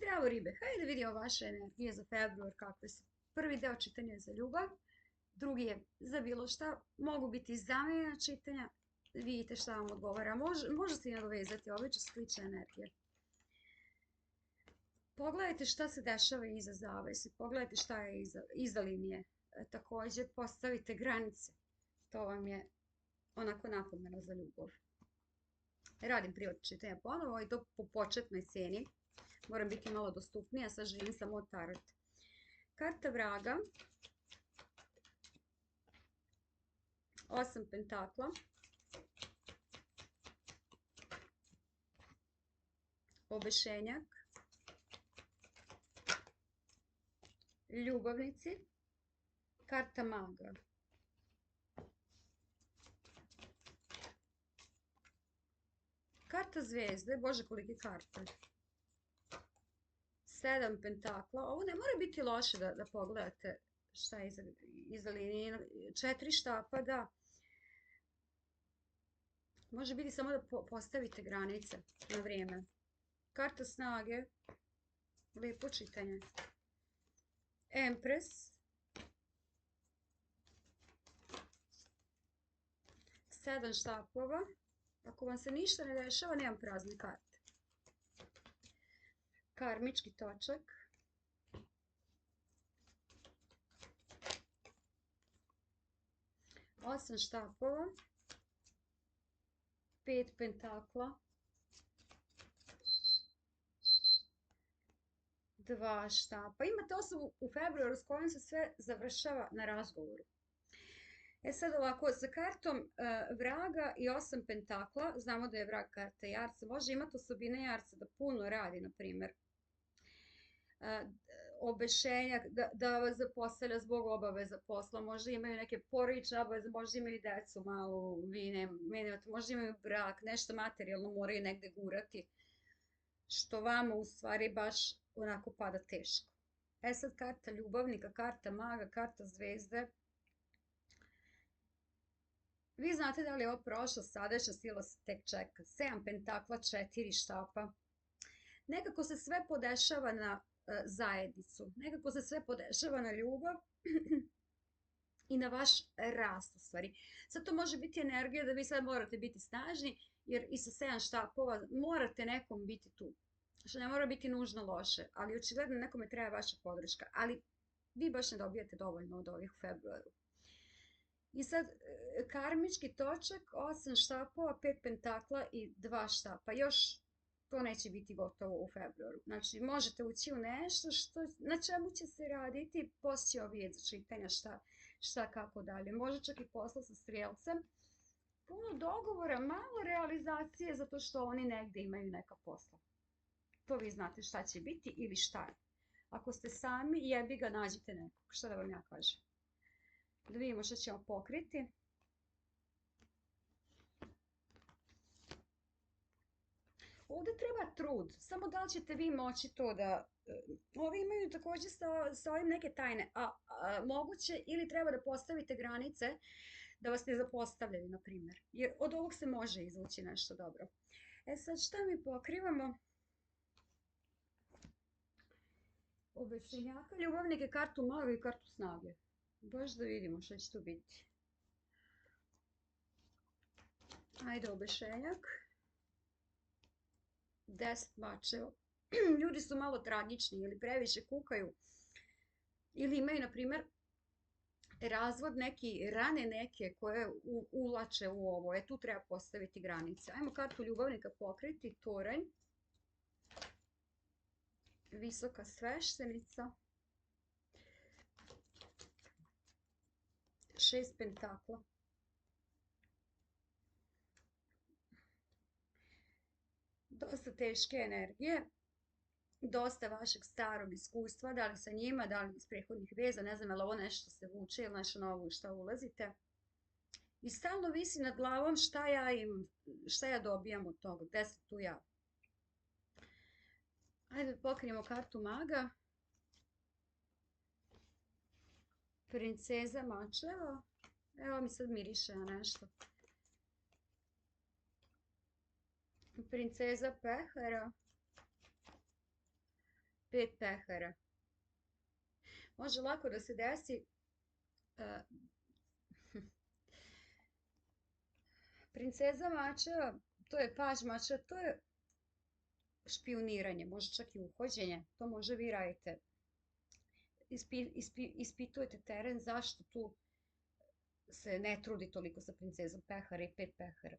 Zdravo ribe, hajde da vidimo vaše energije za februar kakve su. Prvi deo čitanja je za ljubav, drugi je za bilo šta, mogu biti zamenjena čitanja, vidite šta vam odgovara, može se i nadovezati, ove će slične energije. Pogledajte šta se dešava iza zavese, pogledajte šta je iza linije. Takođe postavite granice, to vam je onako napomena za ljubav. Radim privatno čitanje ponovo i to po početnoj ceni. Moram biti malo dostupnija, sad živim samo od tarota. Karta vraga, 8 pentakla, obešenjak, ljubavnici, karta maga. Karta zvezde, bože kolike karte. 7 pentakla, ovo ne mora biti loše da pogledate šta je iza linije. 4 štapa, da. Može biti samo da postavite granice na vrijeme. Karta snage, lijepo čitanje. Empress, 7 štapova. Ako vam se ništa ne dešava, nemam prazne karte. Karmički točak, osam štapova, 5 pentakla, 2 štapa. Imate osobu u februaru s kojom se sve završava na razgovoru. E sad ovako, sa kartom vraga i 8 pentakla, znamo da je vrag karta jarca, može imati osobine jarca da puno radi, na primjer. Obešenjak, da vas zapostavlja zbog obaveza posla, možda imaju neke porodične obaveze, možda imaju decu malo, vi nemate, možda imaju brak, nešto materijalno moraju negde gurati, što vama u stvari baš onako pada teško. E sad karta ljubavnika, karta maga, karta zvezde. Vi znate da li je ovo prošlo, sadašnja sila se tek čeka. 7 pentakla, 4 štapa. Nekako se sve podešava na zajednicu. Nekako se sve podešava na ljubav i na vaš rast u stvari. Sad to može biti energija da vi sad morate biti snažni, jer i sa 7 štapova morate nekom biti tu. Što ne mora biti nužno loše, ali očigledno nekome treba vaša podrška. Ali vi baš ne dobijate dovoljno od ovih u februaru. I sad karmički točak, 8 štapova, 5 pentakla i 2 štapa. Još to neće biti gotovo u februaru. Znači, možete ući u nešto na čemu će se raditi, poslije će vidjeti za čitanja šta kako dalje. Može čak i posla sa strijelcem. Puno dogovora, malo realizacije, zato što oni negde imaju neka posla. To vi znate šta će biti ili šta je. Ako ste sami, jebi ga, nađite nekog. Šta da vam ja kažem? Da vidimo što ćemo pokriti. Ovdje treba trud, samo da li ćete vi moći to da... Ovi imaju također sa ovim neke tajne, a moguće ili treba da postavite granice da vas ne zapostavljaju, na primjer. Jer od ovog se može izvući nešto dobro. E sad, šta mi pokrivamo? Obešenjaka, ljubavnike, kartu maga i kartu snage. Baš da vidimo što će tu biti. Ajde, obešenjak. 10 mačeva. Ljudi su malo tragični ili previše kukaju. Ili imaju, na primjer, razvod neki, rane neke koje uvlače u ovo. Tu treba postaviti granice. Ajmo kartu ljubavnika pokriti. Toranj. Visoka sveštenica. 6 pentakla. Dosta teške energije, dosta vašeg starog iskustva, da li sa njima, da li iz prethodnih veza, ne znam je li ovo nešto se vuče ili nešto novo u šta ulazite. I stalno visi nad glavom šta ja dobijam od toga, gde sam tu ja. Ajde pokrijemo kartu maga. Princeza mačeva. Evo mi sad miriše na nešto. Princeza pehara. 5 pehara. Može lako da se desi princeza mačeva, to je paž mačeva, to je špijuniranje, može čak i uhođenje, to može vi radite. Ispitujete teren zašto tu se ne trudi toliko sa princezom pehara i 5 pehara.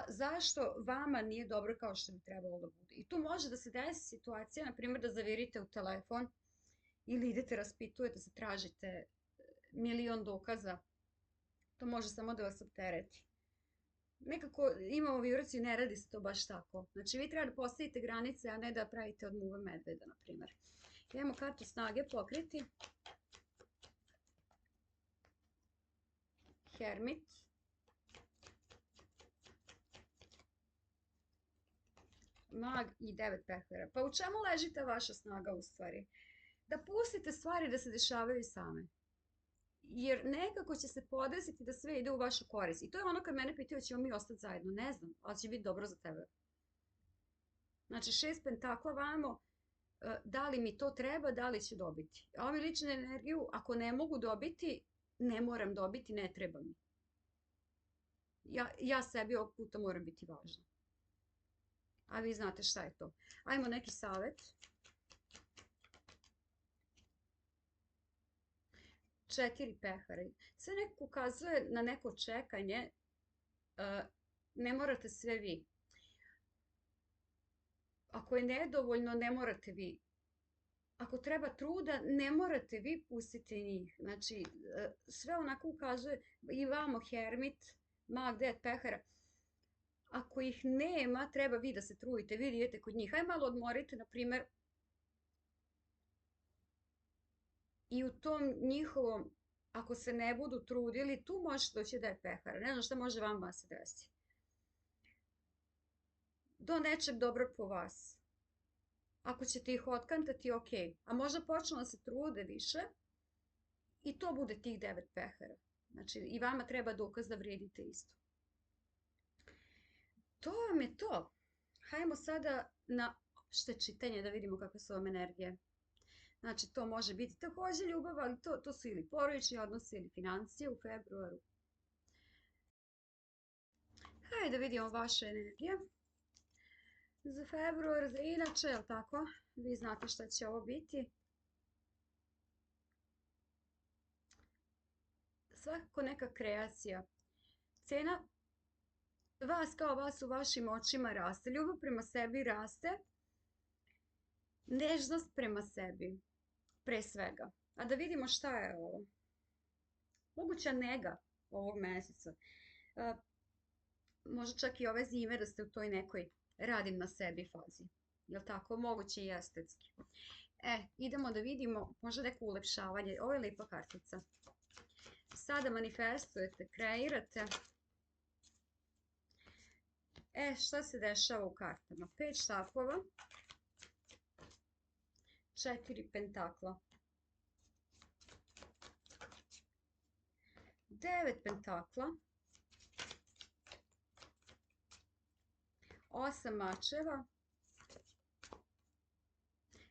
Zašto vama nije dobro kao što bi trebalo da bude. I tu može da se desi situacija, na primjer da zavirite u telefon ili idete raspitujete se, tražite milion dokaza. To može samo da vas optereti. Nekako imamo vibraciju, ne radi se to baš tako. Znači vi treba da postavite granice, a ne da pravite od muve medveda, na primjer. Idemo kartu snage pokriti. Hermit. Mag i 9 pehara. Pa u čemu leži ta vaša snaga u stvari? Da pustite stvari da se dešavaju same. Jer nekako će se podesiti da sve ide u vašu korist. I to je ono kad mene pitaju ćemo mi ostati zajedno. Ne znam, ali će biti dobro za tebe. Znači 6 pentakla vamo, da li mi to treba, da li ću dobiti. A ovi ličnu energiju, ako ne mogu dobiti, ne moram dobiti, ne treba mi. Ja sebi ovog puta moram biti važna. A vi znate šta je to. Ajmo neki savjet. 4 pehara. Sve nekako ukazuje na neko čekanje. Ne morate sve vi. Ako je nedovoljno, ne morate vi. Ako treba truda, ne morate vi pustiti njih. Znači, sve onako ukazuje i vamo hermit, mag, 9 pehara. Ako ih nema, treba vi da se trudite, vi idete kod njih. Aj malo odmorite, na primjer, i u tom njihovom, ako se ne budu trudili, tu možete doći 9 pehara. Ne znam šta može vama se desiti. Do nečeg dobrog po vas. Ako ćete ih otkantati, ok. A možda počnu da se trude više i to bude tih 9 pehara. Znači, i vama treba dokaz da vrijedite isto. To vam je to. Hajmo sada na opšte čitanje da vidimo kakve su vam energije. Znači, to može biti također ljubav, ali to su ili porodični odnosi ili financije u februaru. Hajde da vidimo vaše energije. Za februar, za inače, jel tako? Vi znate šta će ovo biti. Svakako neka kreacija. Cena vas kao vas u vašim očima raste. Ljubav prema sebi raste. Nežnost prema sebi. Pre svega. A da vidimo šta je ovo. Moguća nega ovog meseca. Možda čak i ove zime da ste u toj nekoj radim na sebi fazi. Jel tako? Moguće i estetski. Idemo da vidimo možda neko ulepšavanje. Ovo je lijepa kartica. Sada manifestujete, kreirate. Šta se dešava u kartama? 5 štapova. 4 pentakla. 9 pentakla. 8 mačeva.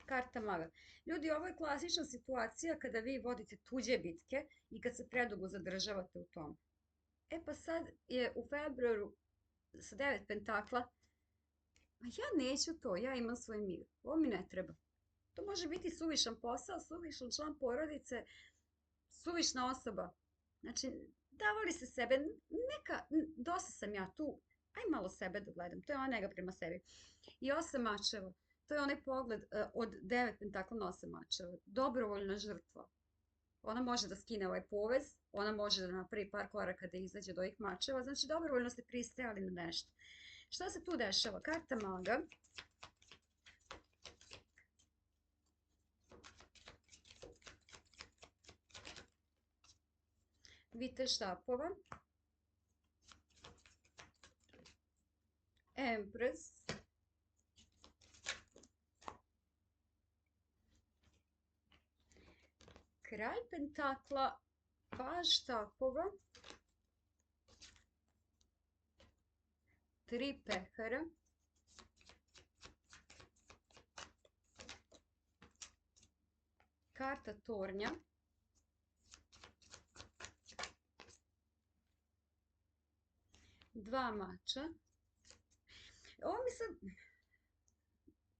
Karta maga. Ljudi, ovo je klasična situacija kada vi vodite tuđe bitke i kad se predugo zadržavate u tom. Pa sad je u februaru sa 9 pentakla. A ja neću to, ja imam svoj mir. Ovo mi ne treba. To može biti suvišan posao, suvišan član porodice, suvišna osoba. Znači, davali se sebe, dosta sam ja tu, aj malo sebe da gledam, to je ona nega prema sebi. I 8 mačeva, to je onaj pogled od 9 pentakla na 8 mačeva, dobrovoljna žrtva. Ona može da skine ovaj povez, ona može da napravi par koraka da izađe od ovih mačeva, znači dobrovoljno ste pristajali na nešto. Šta se tu dešava? Karta maga. Vitez štapova. Empress. Kralj pentakla. Paž štapova. 3 pehara. Karta tornja. Dva mača. Ovo mi sad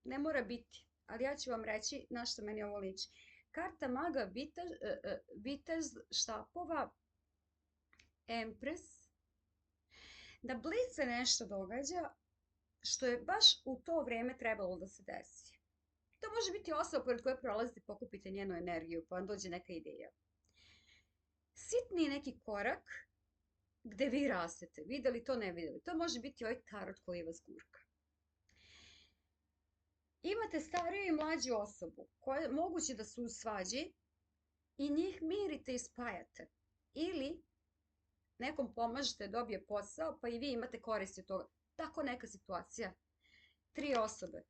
ne mora biti, ali ja ću vam reći na što meni ovo liči. Karta maga, vitez štapova, empres. Da blic se nešto događa što je baš u to vrijeme trebalo da se desi. To može biti osoba pored koje prolazite, pokupite njenu energiju, pa vam dođe neka ideja. Sitni neki korak gde vi rastete, videli to, ne videli. To može biti ovaj tarot koji vas gurka. Imate stariju i mlađu osobu koja je moguće da su u svađi i njih mirite i spajate. Ili nekom pomažete, dobije posao, pa i vi imate koristi od toga. Tako neka situacija. 3 osobe.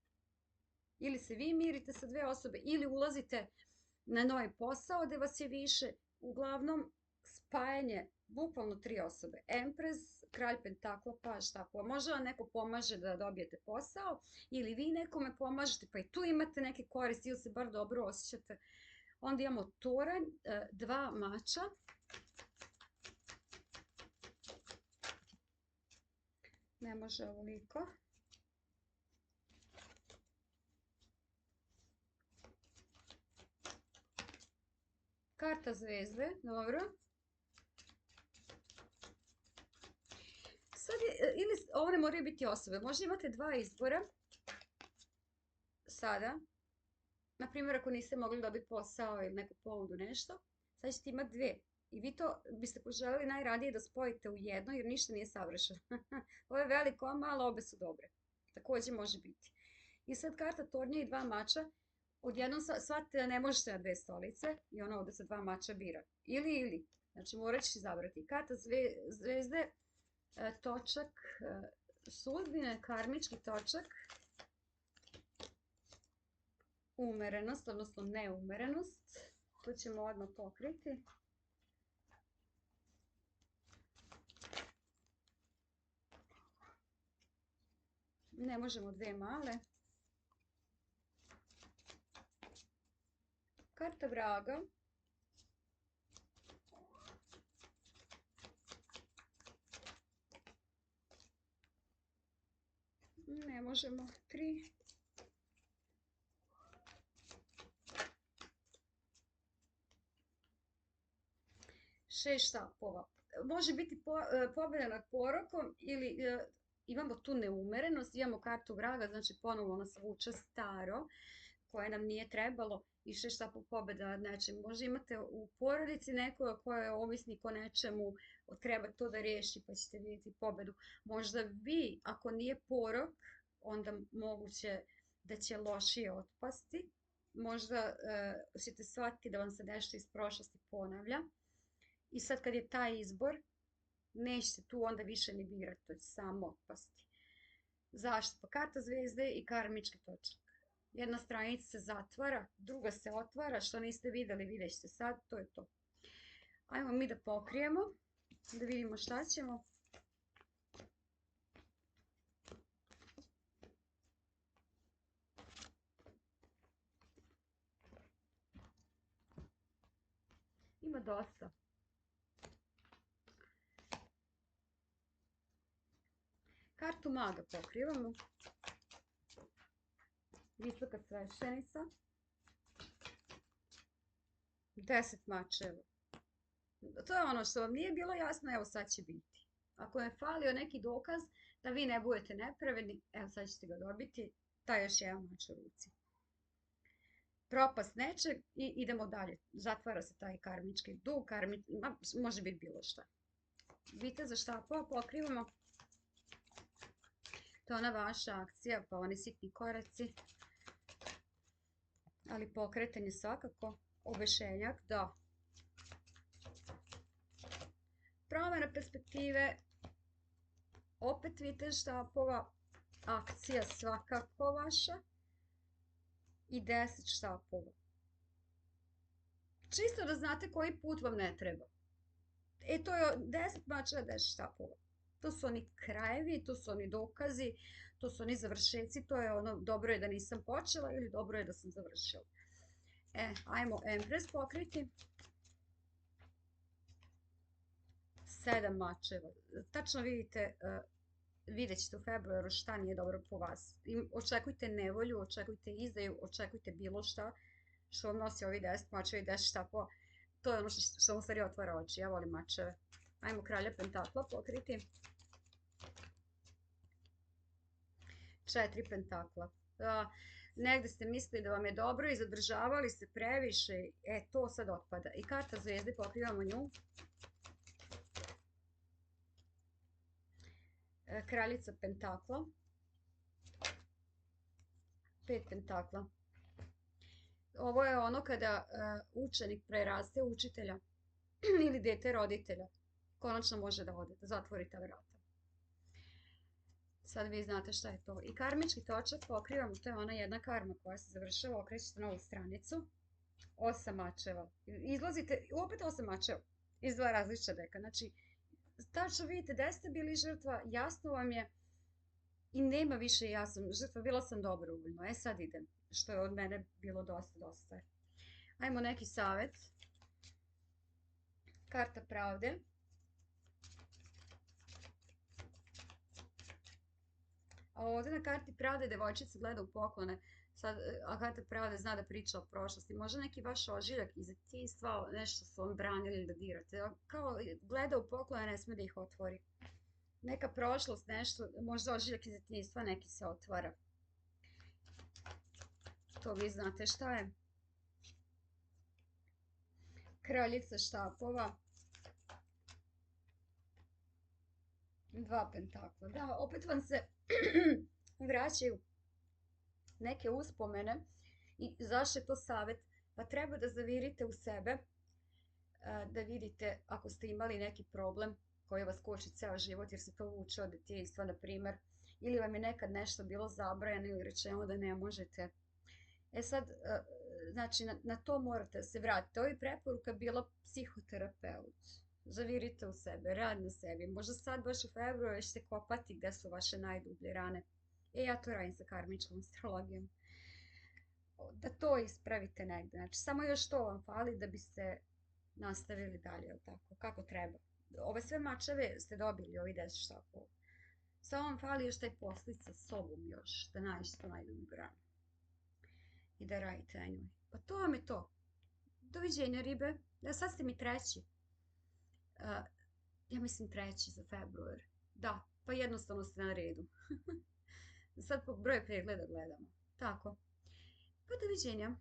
Ili se vi mirite sa 2 osobe, ili ulazite na novi posao gde vas je više. Uglavnom, spajanje, bukvalno 3 osobe. Empres, kralj pentakla, paž štapova. Možda vam neko pomaže da dobijete posao, ili vi nekome pomažete, pa i tu imate neke koristi, ili se bar dobro osjećate. Onda imamo toranj, 2 mača. Ne može ovoliko. Karta zvezde, dobro. Sad ili ovo ne moraju biti osobe, možda imate 2 izbora. Sada, na primjer, ako niste mogli dobiti posao ili neku ponudu, nešto, sad ćete imati 2. I vi to biste poželjeli najradije da spojite u jedno, jer ništa nije savršeno. Ovo je veliko, a malo, obe su dobre. Također može biti. I sad karta tornja i 2 mača. Odjednom shvatite da ne možete na 2 stolice i ono ovdje sa 2 mača bira. Ili. Znači morat ćeš izabrati. Karta zvezde, točak sudbine, karmički točak, umerenost, odnosno neumerenost. Tu ćemo odmah pokriti. Ne možemo 2 male. Karta vraga. Ne možemo 3. Šest štapova. Može biti pobjeda nad porokom ili imamo tu neumerenost, imamo kartu vraga, znači ponovo ona se vuče staro, koje nam nije trebalo i 6 štapova pobjeda nad nečim. Možda imate u porodici nekoga koja je ovisnik o nečemu, treba to da riješi pa ćete vidjeti pobjedu. Možda vi, ako nije porok, onda moguće da će lošije otpasti. Možda ćete shvatiti da vam se nešto iz prošlosti ponavlja. I sad kad je taj izbor, nećete tu onda više ni birati, to će samo otpasti. Zašto? Pa karta zvezde i karmički točak. Jedna stranica se zatvara, druga se otvara, što niste vidjeli, vidjet ćete sad, to je to. Ajmo mi da pokrijemo, da vidimo šta ćemo. Ima dosta. Kartu maga pokrivamo. Visoka sveštenica. 10 mačeva. To je ono što vam nije bilo jasno, evo sad će biti. Ako je falio neki dokaz da vi ne budete nepravedni, evo sad ćete ga dobiti, taj još jedan mač u ruci. Propast nečeg i idemo dalje. Zatvara se taj karmički dug, može biti bilo šta. Viteza štapova pokrivamo. To je ona vaša akcija, pa oni sitni koraci. Ali pokretanje svakako. Obešenjak, da. Promjena perspektive. Opet vitez štapova. Akcija svakako vaša. I 10 štapova. Čisto da znate koji put vam ne treba. To je 10 mačeva, 10 štapova. To su oni krajevi, to su oni dokazi, to su oni završeci, to je ono dobro je da nisam počela ili dobro je da sam završila. Ajmo Empress pokriti. 7 mačeva. Tačno vidite, vidjet ćete u februaru šta nije dobro po vas. Očekujte nevolju, očekujte izdaju, očekujte bilo šta što vam nosi ovi 10 mačeva i 10 štapova. To je ono što vam u stvari otvara oči. Ja volim mačeve. Ajmo kralja pentakla pokriti. 4 pentakla. Negde ste mislili da vam je dobro i zadržavali se previše. To sad otpada. I karta zvezde, pokrivamo nju. Kraljica pentakla. 5 pentakla. Ovo je ono kada učenik preraste učitelja ili dete roditelja. Konačno može da ode, da zatvori ta vrata. Sad vi znate šta je to. I karmički točak pokrivamo, to je ona jedna karma koja se završava, okrećete novu stranicu. 8 mačeva. Izlazite, opet 8 mačeva iz dva različita deka. Znači, tačno vidite da ste bili žrtva, jasno vam je i nema više ja sam žrtva, bila sam dobrovoljno. Sad idem, što je od mene bilo dosta. Ajmo neki savjet. Karta pravde. A ovdje na karti pravde devojčica gleda u poklone, a karta pravde zna da priča o prošlosti. Možda neki vaš ožiljak iz djetinjstva, nešto su vam branili da dirate. Kao gleda u poklone, ne sme da ih otvori. Neka prošlost, nešto, možda ožiljak iz djetinjstva, neki se otvara. To vi znate šta je. Kraljica štapova. 2 pentakla. Da, opet vam se vraćaju neke uspomene. I zašto je to savjet? Pa treba da zavirite u sebe, da vidite ako ste imali neki problem koji vas koči ceo život jer se to vuče od djetinjstva, na primer, ili vam je nekad nešto bilo zabranjeno ili rečeno da ne možete. Sad, znači, na to morate se vratiti. Ovo je preporuka bila psihoterapeut. Zavirite u sebe, rad na sebi. Možda sad baš u februaru ćete kopati gde su vaše najdublje rane. Ja to radim sa karmičkom astrologijom. Da to ispravite negde. Znači, samo još to vam fali da biste nastavili dalje, tako, kako treba. Ove sve mačeve ste dobili, ovi 10 štapova. Samo vam fali još taj poslić sa sobom još, da nađete to najdublju ranu. I da radite na njoj. Pa to vam je to. Doviđenja, ribe. Sad ste mi treći. Ja mislim treći za februar. Da, pa jednostavno ste na redu. Sad po broju pregleda gledamo. Tako. Pa doviđenja.